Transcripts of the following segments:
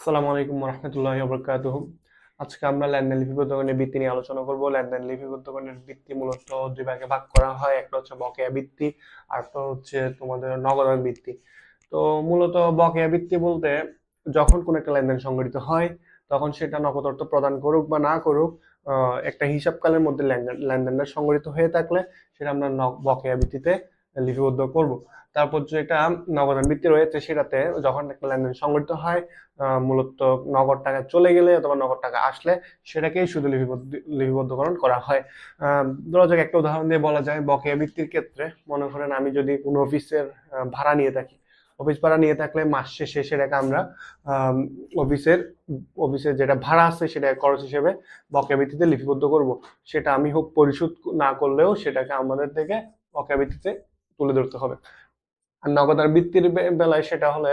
আসসালামু আলাইকুম রহমতুল্লাহি ওয়া বারাকাতুহু। আজকে আমরা লেনদেন লিপিবদ্ধকরণের ভিত্তি নিয়ে আলোচনা করব। লেনদেন লিপিবদ্ধকরণের ভিত্তি মূলত দুই ভাগে ভাগ করা হয়, একটা হচ্ছে বকেয়া ভিত্তি আর একটা হচ্ছে তোমাদের নগদান ভিত্তি। তো মূলত বকেয়া ভিত্তি বলতে যখন কোনো একটা লেনদেন সংঘটিত হয় তখন সেটা নগদ অর্থ প্রদান করুক বা না করুক, একটা হিসাবকালের মধ্যে লেনদেনটা সংঘটিত হয়ে থাকলে সেটা আমরা বকেয়া ভিত্তিতে লিপিবদ্ধ করব। তারপর যেটা নগদান ভিত্তি রয়েছে সেটাতে যখন একটা লেনদেন সংঘটিত হয়, মূলত নগদ টাকা চলে গেলে অথবা নগদ টাকা আসলে সেটাকেই শুধু লিপিবদ্ধকরণ করা হয়। ধরা যাক একটা উদাহরণ দিয়ে বলা যায় বকেয়া ভিত্তির ক্ষেত্রে, মনে করেন আমি যদি কোনো অফিসের ভাড়া নিয়ে থাকি, অফিস ভাড়া নিয়ে থাকলে মাস শেষে সেটাকে আমরা আম, অফিসের অফিসের যেটা ভাড়া আছে সেটা খরচ হিসেবে বকেয়া ভিত্তিতে লিপিবদ্ধ করব। সেটা আমি হোক পরিশোধ না করলেও সেটাকে আমাদের থেকে বকেয়া ভিত্তিতে তুলে ধরতে হবে। আর নগদান বৃত্তির বেলায় সেটা হলে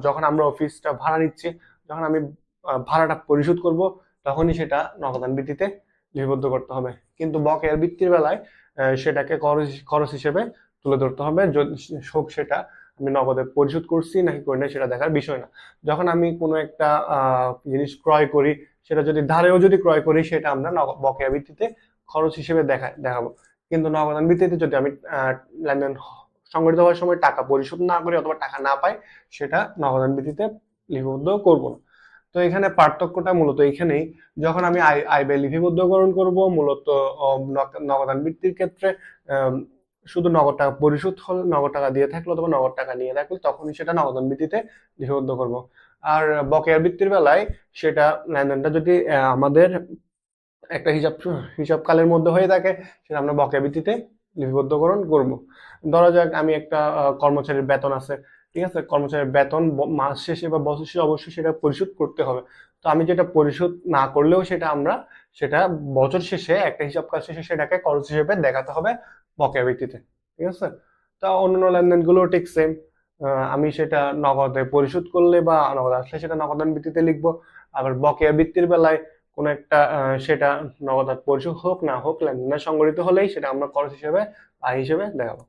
যখন আমরা অফিসটা ভাড়া নিচ্ছি, যখন আমি ভাড়াটা পরিশোধ করব তখনই সেটা নগদান ভিত্তিতে লিপিবদ্ধ করতে হবে। কিন্তু বকেয়ার বৃত্তির বেলায় সেটাকে খরচ খরচ হিসেবে তুলে ধরতে হবে, হোক সেটা আমি নগদে পরিশোধ করছি নাকি করি না সেটা দেখার বিষয় না। যখন আমি কোনো একটা জিনিস ক্রয় করি, সেটা যদি ধারেও যদি ক্রয় করি সেটা আমরা বকেয়া ভিত্তিতে খরচ হিসেবে দেখাবো। কিন্তু নগদান ভিত্তিতে যদি আমি লেনদেন সংগঠিত হওয়ার সময় টাকা পরিশোধ না করি অথবা টাকা না পাই, সেটা নগদান ভিত্তিতে লিপিবদ্ধ করব না। তো এখানে পার্থক্যটা মূলত এইখানেই। যখন আমি আয় আয় ব্যয় লিপিবদ্ধকরণ করব মূলত নগদান ভিত্তির ক্ষেত্রে আম, শুধু নগদ টাকা পরিশোধ হলে, নগদ টাকা দিয়ে থাকলে অথবা নগদ টাকা নিয়ে থাকলে তখনই সেটা নগদান ভিত্তিতে লিপিবদ্ধ করব। আর বকেয়ার ভিত্তির বেলায় সেটা লেনদেনটা যদি আমাদের একটা হিসাবকালের মধ্যে হয়ে থাকে সেটা আমরা বকেয়া ভিত্তিতে লিপিবদ্ধকরণ করব। ধরা যাক আমি একটা কর্মচারীর বেতন আছে, ঠিক আছে, কর্মচারীর বেতন মাস শেষে বা বছর শেষে অবশ্যই সেটা পরিশোধ করতে হবে। তো আমি যেটা পরিশোধ না করলেও সেটা বছর শেষে একটা হিসাবকাল শেষে সেটাকে খরচ হিসেবে দেখাতে হবে বকেয়া ভিত্তিতে। ঠিক আছে। তা অন্যান্য লেনদেনগুলো ঠিক সেম। আমি সেটা নগদে পরিশোধ করলে বা নগদ আসলে সেটা নগদান ভিত্তিতে লিখবো। আবার বকেয়া ভিত্তির বেলায় কোন একটা সেটা নগদ পরিশোধ হোক না হোক লেনদেন সংগঠিত হলেই সেটা আমরা খরচ হিসেবে আয় হিসেবে দেখাবো।